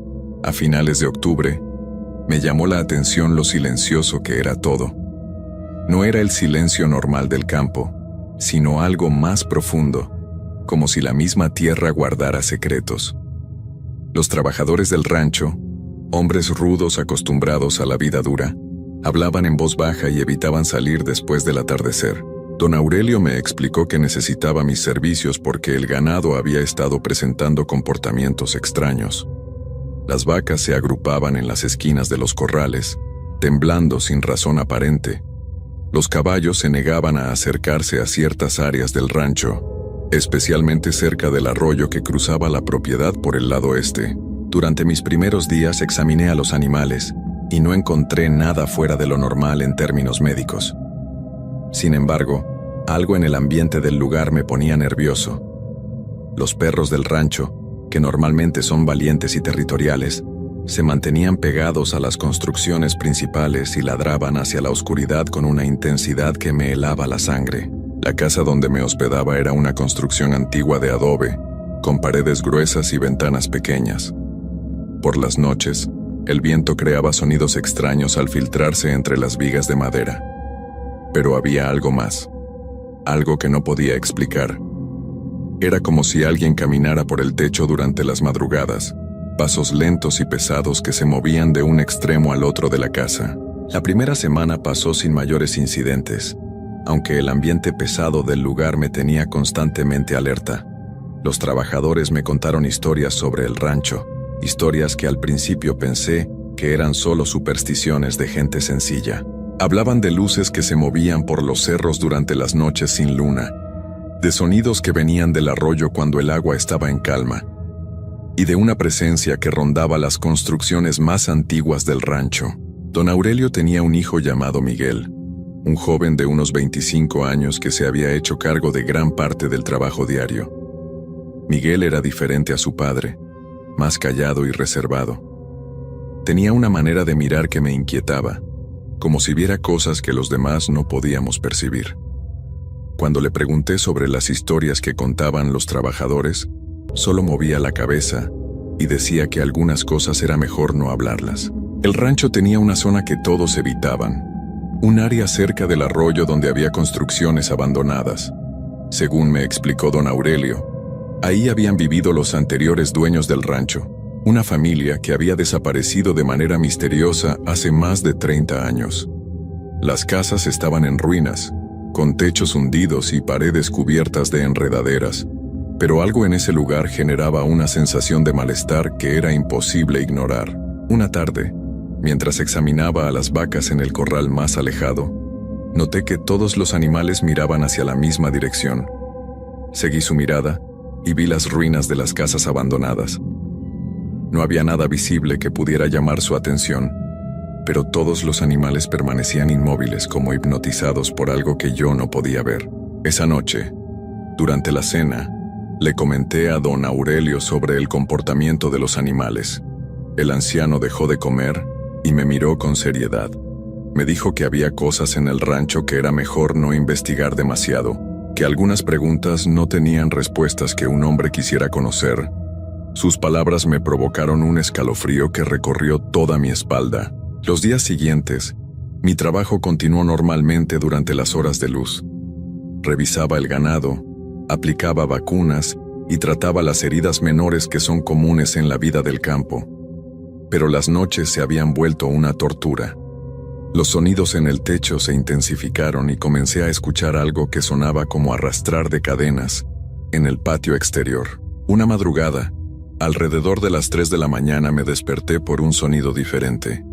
a finales de octubre, me llamó la atención lo silencioso que era todo. No era el silencio normal del campo, sino algo más profundo, como si la misma tierra guardara secretos. Los trabajadores del rancho, hombres rudos acostumbrados a la vida dura, hablaban en voz baja y evitaban salir después del atardecer. Don Aurelio me explicó que necesitaba mis servicios porque el ganado había estado presentando comportamientos extraños. Las vacas se agrupaban en las esquinas de los corrales, temblando sin razón aparente. Los caballos se negaban a acercarse a ciertas áreas del rancho, especialmente cerca del arroyo que cruzaba la propiedad por el lado este. Durante mis primeros días examiné a los animales y no encontré nada fuera de lo normal en términos médicos. Sin embargo, algo en el ambiente del lugar me ponía nervioso. Los perros del rancho, que normalmente son valientes y territoriales, se mantenían pegados a las construcciones principales y ladraban hacia la oscuridad con una intensidad que me helaba la sangre. La casa donde me hospedaba era una construcción antigua de adobe, con paredes gruesas y ventanas pequeñas. Por las noches, el viento creaba sonidos extraños al filtrarse entre las vigas de madera. Pero había algo más, algo que no podía explicar. Era como si alguien caminara por el techo durante las madrugadas, pasos lentos y pesados que se movían de un extremo al otro de la casa. La primera semana pasó sin mayores incidentes, aunque el ambiente pesado del lugar me tenía constantemente alerta. Los trabajadores me contaron historias sobre el rancho, historias que al principio pensé que eran solo supersticiones de gente sencilla. Hablaban de luces que se movían por los cerros durante las noches sin luna, de sonidos que venían del arroyo cuando el agua estaba en calma, y de una presencia que rondaba las construcciones más antiguas del rancho. Don Aurelio tenía un hijo llamado Miguel, un joven de unos 25 años que se había hecho cargo de gran parte del trabajo diario. Miguel era diferente a su padre, más callado y reservado. Tenía una manera de mirar que me inquietaba, como si viera cosas que los demás no podíamos percibir. Cuando le pregunté sobre las historias que contaban los trabajadores, solo movía la cabeza y decía que algunas cosas era mejor no hablarlas. El rancho tenía una zona que todos evitaban, un área cerca del arroyo donde había construcciones abandonadas. Según me explicó don Aurelio, ahí habían vivido los anteriores dueños del rancho, una familia que había desaparecido de manera misteriosa hace más de 30 años. Las casas estaban en ruinas, con techos hundidos y paredes cubiertas de enredaderas, pero algo en ese lugar generaba una sensación de malestar que era imposible ignorar. Una tarde, mientras examinaba a las vacas en el corral más alejado, noté que todos los animales miraban hacia la misma dirección. Seguí su mirada y vi las ruinas de las casas abandonadas. No había nada visible que pudiera llamar su atención, pero todos los animales permanecían inmóviles como hipnotizados por algo que yo no podía ver. Esa noche, durante la cena, le comenté a don Aurelio sobre el comportamiento de los animales. El anciano dejó de comer y me miró con seriedad. Me dijo que había cosas en el rancho que era mejor no investigar demasiado, que algunas preguntas no tenían respuestas que un hombre quisiera conocer. Sus palabras me provocaron un escalofrío que recorrió toda mi espalda. Los días siguientes, mi trabajo continuó normalmente durante las horas de luz. Revisaba el ganado, aplicaba vacunas y trataba las heridas menores que son comunes en la vida del campo. Pero las noches se habían vuelto una tortura. Los sonidos en el techo se intensificaron y comencé a escuchar algo que sonaba como arrastrar de cadenas en el patio exterior. Una madrugada, alrededor de las 3 de la mañana, me desperté por un sonido diferente.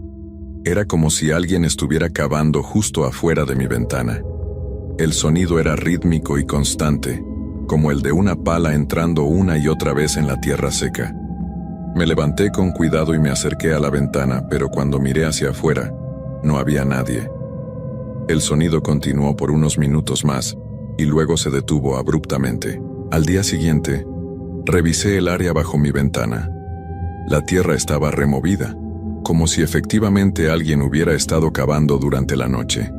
Era como si alguien estuviera cavando justo afuera de mi ventana. El sonido era rítmico y constante, como el de una pala entrando una y otra vez en la tierra seca. Me levanté con cuidado y me acerqué a la ventana, pero cuando miré hacia afuera, no había nadie. El sonido continuó por unos minutos más, y luego se detuvo abruptamente. Al día siguiente, revisé el área bajo mi ventana. La tierra estaba removida, como si efectivamente alguien hubiera estado cavando durante la noche.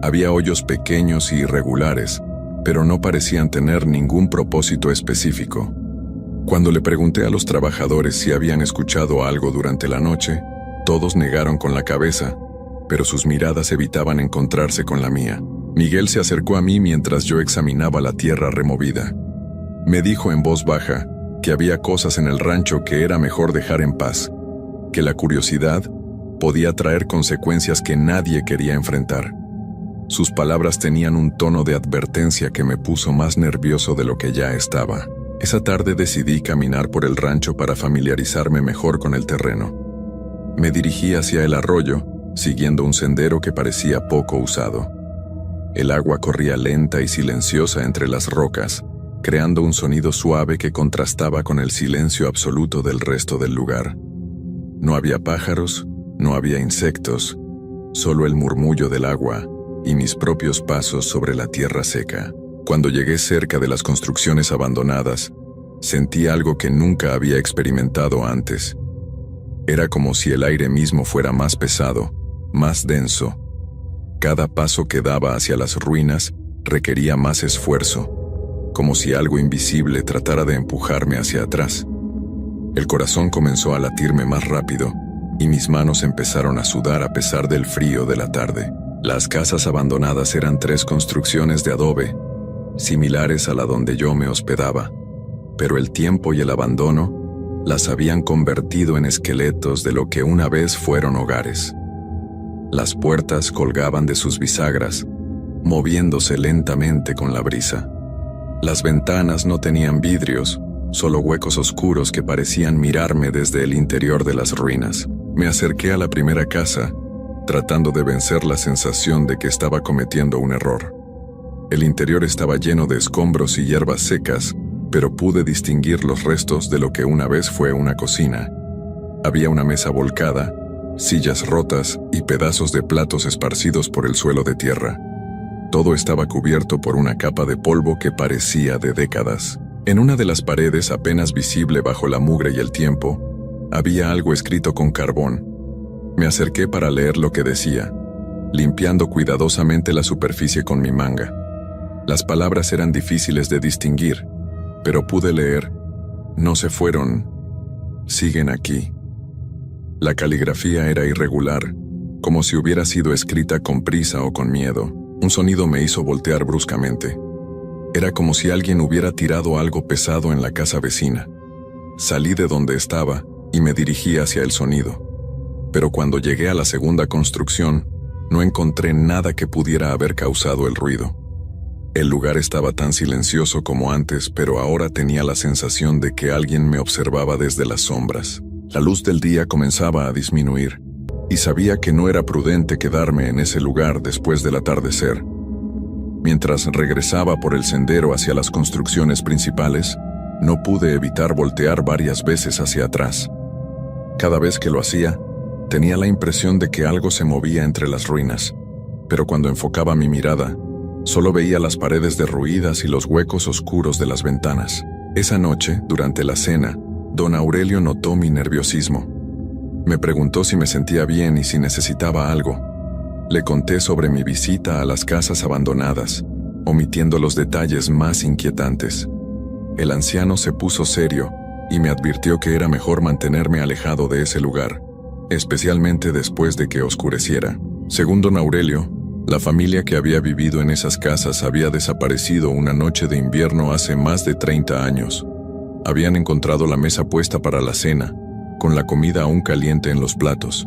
Había hoyos pequeños y irregulares, pero no parecían tener ningún propósito específico. Cuando le pregunté a los trabajadores si habían escuchado algo durante la noche, todos negaron con la cabeza, pero sus miradas evitaban encontrarse con la mía. Miguel se acercó a mí mientras yo examinaba la tierra removida. Me dijo en voz baja que había cosas en el rancho que era mejor dejar en paz, que la curiosidad podía traer consecuencias que nadie quería enfrentar. Sus palabras tenían un tono de advertencia que me puso más nervioso de lo que ya estaba. Esa tarde decidí caminar por el rancho para familiarizarme mejor con el terreno. Me dirigí hacia el arroyo, siguiendo un sendero que parecía poco usado. El agua corría lenta y silenciosa entre las rocas, creando un sonido suave que contrastaba con el silencio absoluto del resto del lugar. No había pájaros, no había insectos, solo el murmullo del agua y mis propios pasos sobre la tierra seca. Cuando llegué cerca de las construcciones abandonadas, sentí algo que nunca había experimentado antes. Era como si el aire mismo fuera más pesado, más denso. Cada paso que daba hacia las ruinas requería más esfuerzo, como si algo invisible tratara de empujarme hacia atrás. El corazón comenzó a latirme más rápido y mis manos empezaron a sudar a pesar del frío de la tarde. Las casas abandonadas eran 3 construcciones de adobe, similares a la donde yo me hospedaba, pero el tiempo y el abandono las habían convertido en esqueletos de lo que una vez fueron hogares. Las puertas colgaban de sus bisagras, moviéndose lentamente con la brisa. Las ventanas no tenían vidrios, solo huecos oscuros que parecían mirarme desde el interior de las ruinas. Me acerqué a la primera casa tratando de vencer la sensación de que estaba cometiendo un error. El interior estaba lleno de escombros y hierbas secas, pero pude distinguir los restos de lo que una vez fue una cocina. Había una mesa volcada, sillas rotas y pedazos de platos esparcidos por el suelo de tierra. Todo estaba cubierto por una capa de polvo que parecía de décadas. En una de las paredes, apenas visible bajo la mugre y el tiempo, había algo escrito con carbón. Me acerqué para leer lo que decía, limpiando cuidadosamente la superficie con mi manga. Las palabras eran difíciles de distinguir, pero pude leer: no se fueron, siguen aquí. La caligrafía era irregular, como si hubiera sido escrita con prisa o con miedo. Un sonido me hizo voltear bruscamente. Era como si alguien hubiera tirado algo pesado en la casa vecina. Salí de donde estaba y me dirigí hacia el sonido. Pero cuando llegué a la segunda construcción, no encontré nada que pudiera haber causado el ruido. El lugar estaba tan silencioso como antes, pero ahora tenía la sensación de que alguien me observaba desde las sombras. La luz del día comenzaba a disminuir, y sabía que no era prudente quedarme en ese lugar después del atardecer. Mientras regresaba por el sendero hacia las construcciones principales, no pude evitar voltear varias veces hacia atrás. Cada vez que lo hacía, tenía la impresión de que algo se movía entre las ruinas, pero cuando enfocaba mi mirada, solo veía las paredes derruidas y los huecos oscuros de las ventanas. Esa noche, durante la cena, don Aurelio notó mi nerviosismo. Me preguntó si me sentía bien y si necesitaba algo. Le conté sobre mi visita a las casas abandonadas, omitiendo los detalles más inquietantes. El anciano se puso serio y me advirtió que era mejor mantenerme alejado de ese lugar, especialmente después de que oscureciera. Según don Aurelio, la familia que había vivido en esas casas había desaparecido una noche de invierno hace más de 30 años. Habían encontrado la mesa puesta para la cena, con la comida aún caliente en los platos,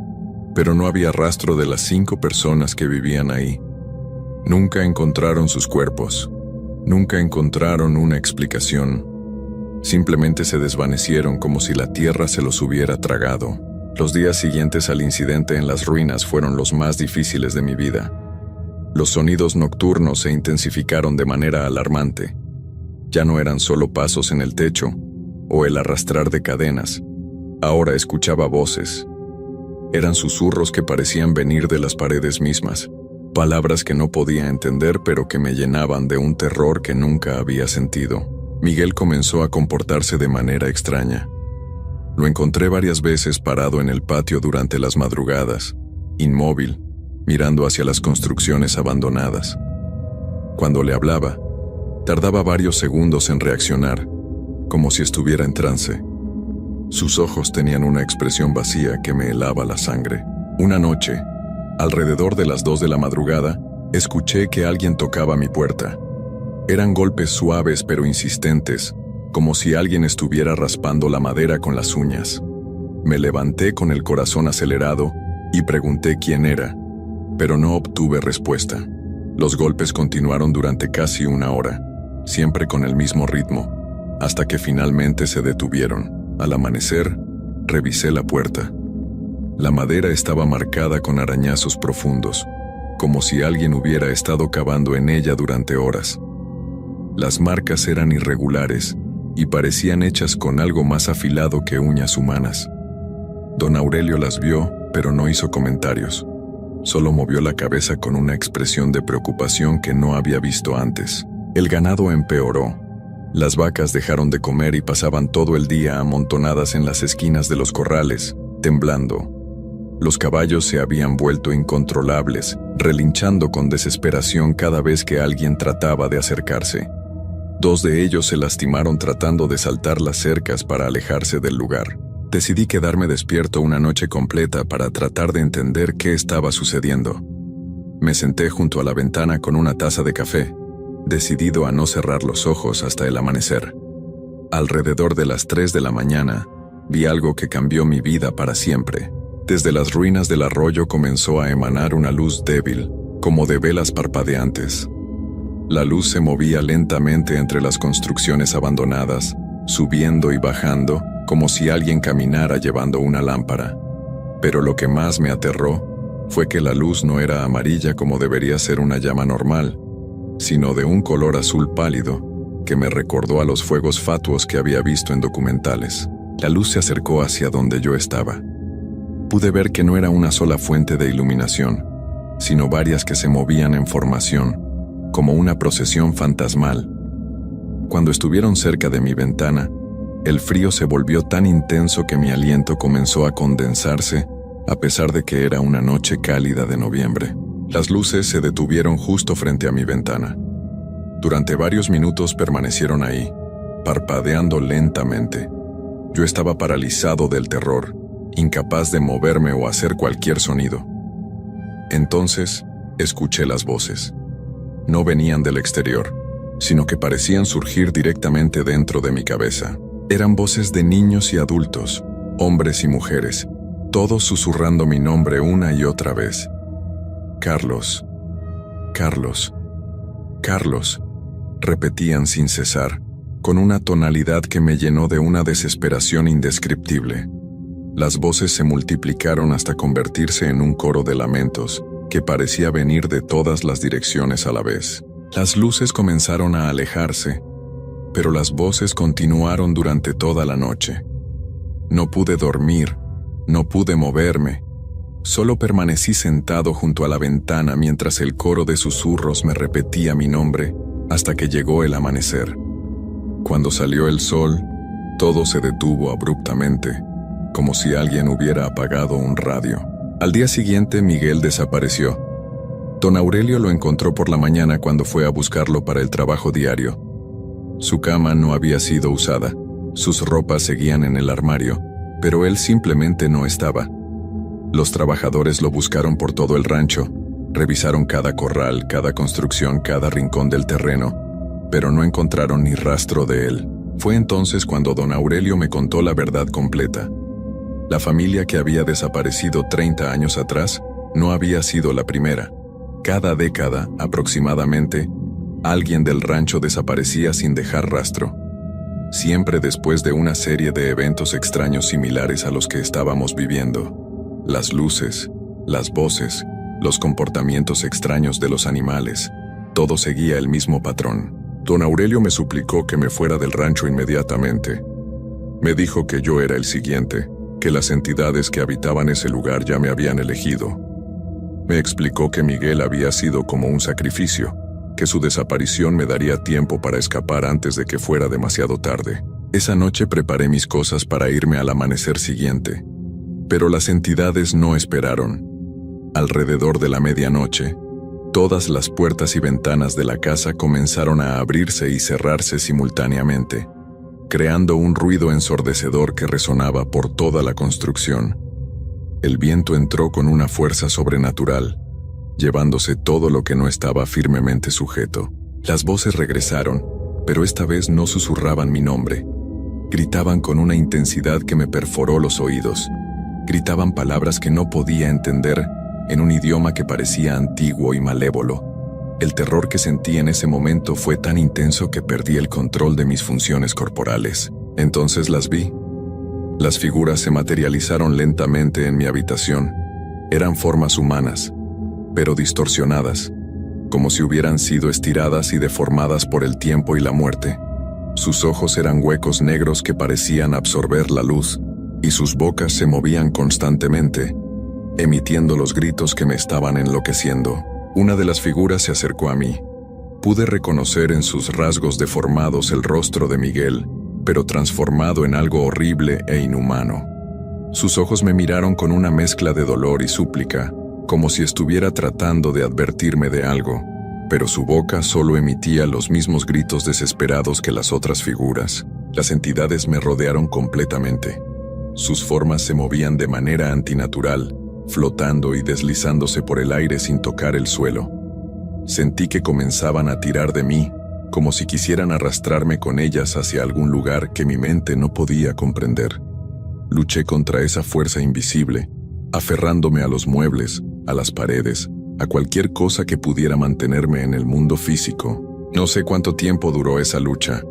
pero no había rastro de las 5 personas que vivían ahí. Nunca encontraron sus cuerpos, nunca encontraron una explicación. Simplemente se desvanecieron como si la tierra se los hubiera tragado. Los días siguientes al incidente en las ruinas fueron los más difíciles de mi vida. Los sonidos nocturnos se intensificaron de manera alarmante. Ya no eran solo pasos en el techo o el arrastrar de cadenas. Ahora escuchaba voces. Eran susurros que parecían venir de las paredes mismas, palabras que no podía entender pero que me llenaban de un terror que nunca había sentido. Miguel comenzó a comportarse de manera extraña. Lo encontré varias veces parado en el patio durante las madrugadas, inmóvil, mirando hacia las construcciones abandonadas. Cuando le hablaba, tardaba varios segundos en reaccionar, como si estuviera en trance. Sus ojos tenían una expresión vacía que me helaba la sangre. Una noche, alrededor de las 2 de la madrugada, escuché que alguien tocaba mi puerta. Eran golpes suaves pero insistentes, como si alguien estuviera raspando la madera con las uñas. Me levanté con el corazón acelerado y pregunté quién era, pero no obtuve respuesta. Los golpes continuaron durante casi 1 hora, siempre con el mismo ritmo, hasta que finalmente se detuvieron. Al amanecer, revisé la puerta. La madera estaba marcada con arañazos profundos, como si alguien hubiera estado cavando en ella durante horas. Las marcas eran irregulares y parecían hechas con algo más afilado que uñas humanas. Don Aurelio las vio, pero no hizo comentarios. Solo movió la cabeza con una expresión de preocupación que no había visto antes. El ganado empeoró. Las vacas dejaron de comer y pasaban todo el día amontonadas en las esquinas de los corrales, temblando. Los caballos se habían vuelto incontrolables, relinchando con desesperación cada vez que alguien trataba de acercarse. 2 de ellos se lastimaron tratando de saltar las cercas para alejarse del lugar. Decidí quedarme despierto una noche completa para tratar de entender qué estaba sucediendo. Me senté junto a la ventana con una taza de café, decidido a no cerrar los ojos hasta el amanecer. Alrededor de las 3 de la mañana, vi algo que cambió mi vida para siempre. Desde las ruinas del arroyo comenzó a emanar una luz débil, como de velas parpadeantes. La luz se movía lentamente entre las construcciones abandonadas, subiendo y bajando, como si alguien caminara llevando una lámpara. Pero lo que más me aterró fue que la luz no era amarilla como debería ser una llama normal, sino de un color azul pálido que me recordó a los fuegos fatuos que había visto en documentales. La luz se acercó hacia donde yo estaba. Pude ver que no era una sola fuente de iluminación, sino varias que se movían en formación, como una procesión fantasmal. Cuando estuvieron cerca de mi ventana, el frío se volvió tan intenso que mi aliento comenzó a condensarse, a pesar de que era una noche cálida de noviembre. Las luces se detuvieron justo frente a mi ventana. Durante varios minutos permanecieron ahí, parpadeando lentamente. Yo estaba paralizado del terror, incapaz de moverme o hacer cualquier sonido. Entonces, escuché las voces. No venían del exterior, sino que parecían surgir directamente dentro de mi cabeza. Eran voces de niños y adultos, hombres y mujeres, todos susurrando mi nombre una y otra vez. Carlos, Carlos, Carlos, repetían sin cesar, con una tonalidad que me llenó de una desesperación indescriptible. Las voces se multiplicaron hasta convertirse en un coro de lamentos que parecía venir de todas las direcciones a la vez. Las luces comenzaron a alejarse, pero las voces continuaron durante toda la noche. No pude dormir, no pude moverme. Solo permanecí sentado junto a la ventana mientras el coro de susurros me repetía mi nombre hasta que llegó el amanecer. Cuando salió el sol, todo se detuvo abruptamente, como si alguien hubiera apagado un radio. Al día siguiente, Miguel desapareció. Don Aurelio lo encontró por la mañana cuando fue a buscarlo para el trabajo diario. Su cama no había sido usada, sus ropas seguían en el armario, pero él simplemente no estaba. Los trabajadores lo buscaron por todo el rancho, revisaron cada corral, cada construcción, cada rincón del terreno, pero no encontraron ni rastro de él. Fue entonces cuando don Aurelio me contó la verdad completa. La familia que había desaparecido 30 años atrás no había sido la primera. Cada década, aproximadamente, alguien del rancho desaparecía sin dejar rastro. Siempre después de una serie de eventos extraños similares a los que estábamos viviendo. Las luces, las voces, los comportamientos extraños de los animales, todo seguía el mismo patrón. Don Aurelio me suplicó que me fuera del rancho inmediatamente. Me dijo que yo era el siguiente, que las entidades que habitaban ese lugar ya me habían elegido. Me explicó que Miguel había sido como un sacrificio, que su desaparición me daría tiempo para escapar antes de que fuera demasiado tarde. Esa noche preparé mis cosas para irme al amanecer siguiente, pero las entidades no esperaron. Alrededor de la medianoche, todas las puertas y ventanas de la casa comenzaron a abrirse y cerrarse simultáneamente, creando un ruido ensordecedor que resonaba por toda la construcción. El viento entró con una fuerza sobrenatural, llevándose todo lo que no estaba firmemente sujeto. Las voces regresaron, pero esta vez no susurraban mi nombre. Gritaban con una intensidad que me perforó los oídos. Gritaban palabras que no podía entender, en un idioma que parecía antiguo y malévolo. El terror que sentí en ese momento fue tan intenso que perdí el control de mis funciones corporales. Entonces las vi. Las figuras se materializaron lentamente en mi habitación. Eran formas humanas, pero distorsionadas, como si hubieran sido estiradas y deformadas por el tiempo y la muerte. Sus ojos eran huecos negros que parecían absorber la luz, y sus bocas se movían constantemente, emitiendo los gritos que me estaban enloqueciendo. Una de las figuras se acercó a mí. Pude reconocer en sus rasgos deformados el rostro de Miguel, pero transformado en algo horrible e inhumano. Sus ojos me miraron con una mezcla de dolor y súplica, como si estuviera tratando de advertirme de algo, pero su boca solo emitía los mismos gritos desesperados que las otras figuras. Las entidades me rodearon completamente. Sus formas se movían de manera antinatural, flotando y deslizándose por el aire sin tocar el suelo. Sentí que comenzaban a tirar de mí, como si quisieran arrastrarme con ellas hacia algún lugar que mi mente no podía comprender. Luché contra esa fuerza invisible, aferrándome a los muebles, a las paredes, a cualquier cosa que pudiera mantenerme en el mundo físico. No sé cuánto tiempo duró esa lucha.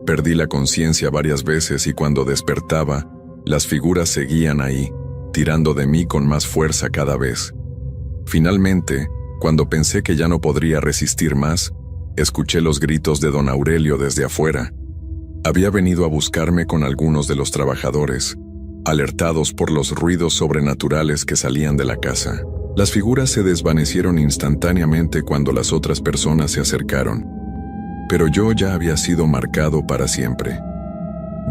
Perdí la conciencia varias veces y cuando despertaba, las figuras seguían ahí, tirando de mí con más fuerza cada vez. Finalmente, cuando pensé que ya no podría resistir más, escuché los gritos de don Aurelio desde afuera. Había venido a buscarme con algunos de los trabajadores, alertados por los ruidos sobrenaturales que salían de la casa. Las figuras se desvanecieron instantáneamente cuando las otras personas se acercaron, pero yo ya había sido marcado para siempre.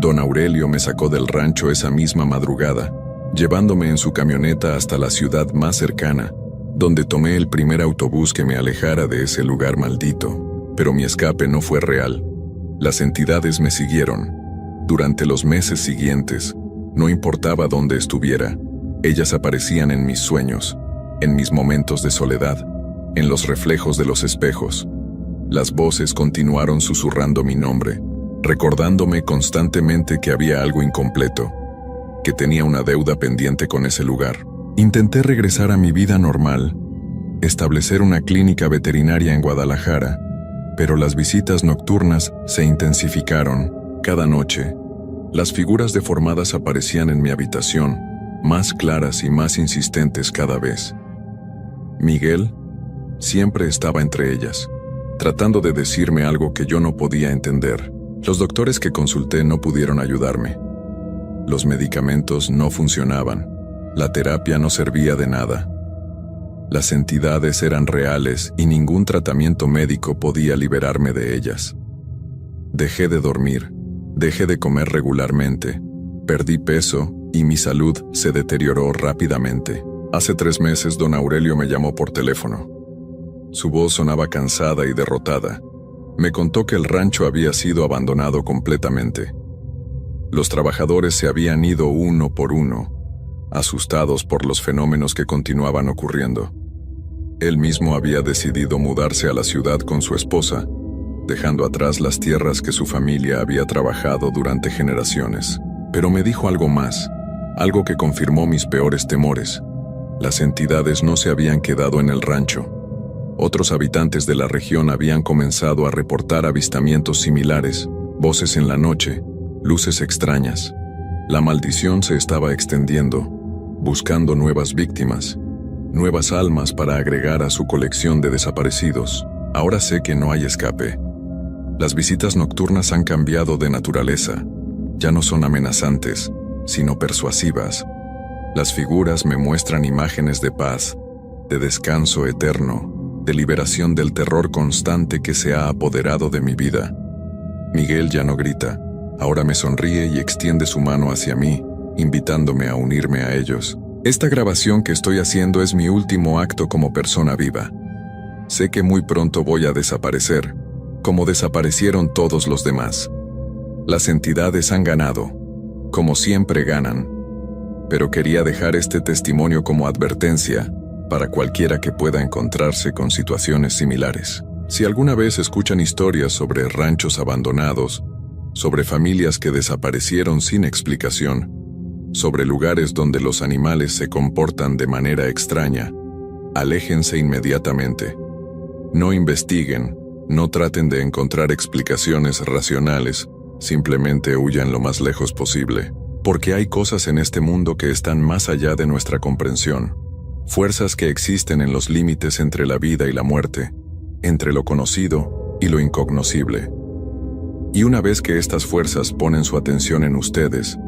Don Aurelio me sacó del rancho esa misma madrugada, llevándome en su camioneta hasta la ciudad más cercana, donde tomé el primer autobús que me alejara de ese lugar maldito. Pero mi escape no fue real. Las entidades me siguieron. Durante los meses siguientes, no importaba dónde estuviera, ellas aparecían en mis sueños, en mis momentos de soledad, en los reflejos de los espejos. Las voces continuaron susurrando mi nombre, recordándome constantemente que había algo incompleto, que tenía una deuda pendiente con ese lugar. Intenté regresar a mi vida normal, establecer una clínica veterinaria en Guadalajara, pero las visitas nocturnas se intensificaron. Cada noche, las figuras deformadas aparecían en mi habitación, más claras y más insistentes cada vez. Miguel siempre estaba entre ellas, tratando de decirme algo que yo no podía entender. Los doctores que consulté no pudieron ayudarme. Los medicamentos no funcionaban. La terapia no servía de nada. Las entidades eran reales y ningún tratamiento médico podía liberarme de ellas. Dejé de dormir, dejé de comer regularmente, perdí peso y mi salud se deterioró rápidamente. Hace 3 meses don Aurelio me llamó por teléfono. Su voz sonaba cansada y derrotada. Me contó que el rancho había sido abandonado completamente. Los trabajadores se habían ido uno por uno, asustados por los fenómenos que continuaban ocurriendo. Él mismo había decidido mudarse a la ciudad con su esposa, dejando atrás las tierras que su familia había trabajado durante generaciones. Pero me dijo algo más, algo que confirmó mis peores temores. Las entidades no se habían quedado en el rancho. Otros habitantes de la región habían comenzado a reportar avistamientos similares, voces en la noche, luces extrañas. La maldición se estaba extendiendo, buscando nuevas víctimas, nuevas almas para agregar a su colección de desaparecidos. Ahora sé que no hay escape. Las visitas nocturnas han cambiado de naturaleza. Ya no son amenazantes, sino persuasivas. Las figuras me muestran imágenes de paz, de descanso eterno, de liberación del terror constante que se ha apoderado de mi vida. Miguel ya no grita, ahora me sonríe y extiende su mano hacia mí, invitándome a unirme a ellos. Esta grabación que estoy haciendo es mi último acto como persona viva. Sé que muy pronto voy a desaparecer, como desaparecieron todos los demás. Las entidades han ganado, como siempre ganan. Pero quería dejar este testimonio como advertencia para cualquiera que pueda encontrarse con situaciones similares. Si alguna vez escuchan historias sobre ranchos abandonados, sobre familias que desaparecieron sin explicación, sobre lugares donde los animales se comportan de manera extraña, aléjense inmediatamente. No investiguen, no traten de encontrar explicaciones racionales, simplemente huyan lo más lejos posible, porque hay cosas en este mundo que están más allá de nuestra comprensión, fuerzas que existen en los límites entre la vida y la muerte, entre lo conocido y lo incognoscible. Y una vez que estas fuerzas ponen su atención en ustedes,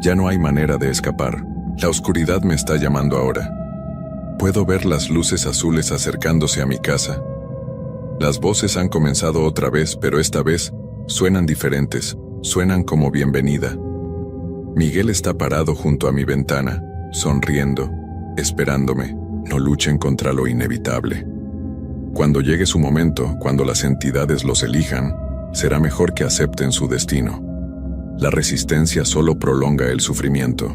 ya no hay manera de escapar. La oscuridad me está llamando ahora. Puedo ver las luces azules acercándose a mi casa. Las voces han comenzado otra vez, pero esta vez suenan diferentes, suenan como bienvenida. Miguel está parado junto a mi ventana, sonriendo, esperándome. No luchen contra lo inevitable. Cuando llegue su momento, cuando las entidades los elijan, será mejor que acepten su destino. La resistencia solo prolonga el sufrimiento.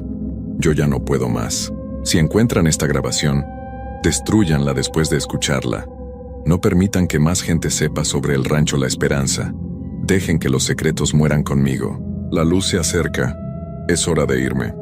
Yo ya no puedo más. Si encuentran esta grabación, destrúyanla después de escucharla. No permitan que más gente sepa sobre el rancho La Esperanza. Dejen que los secretos mueran conmigo. La luz se acerca. Es hora de irme.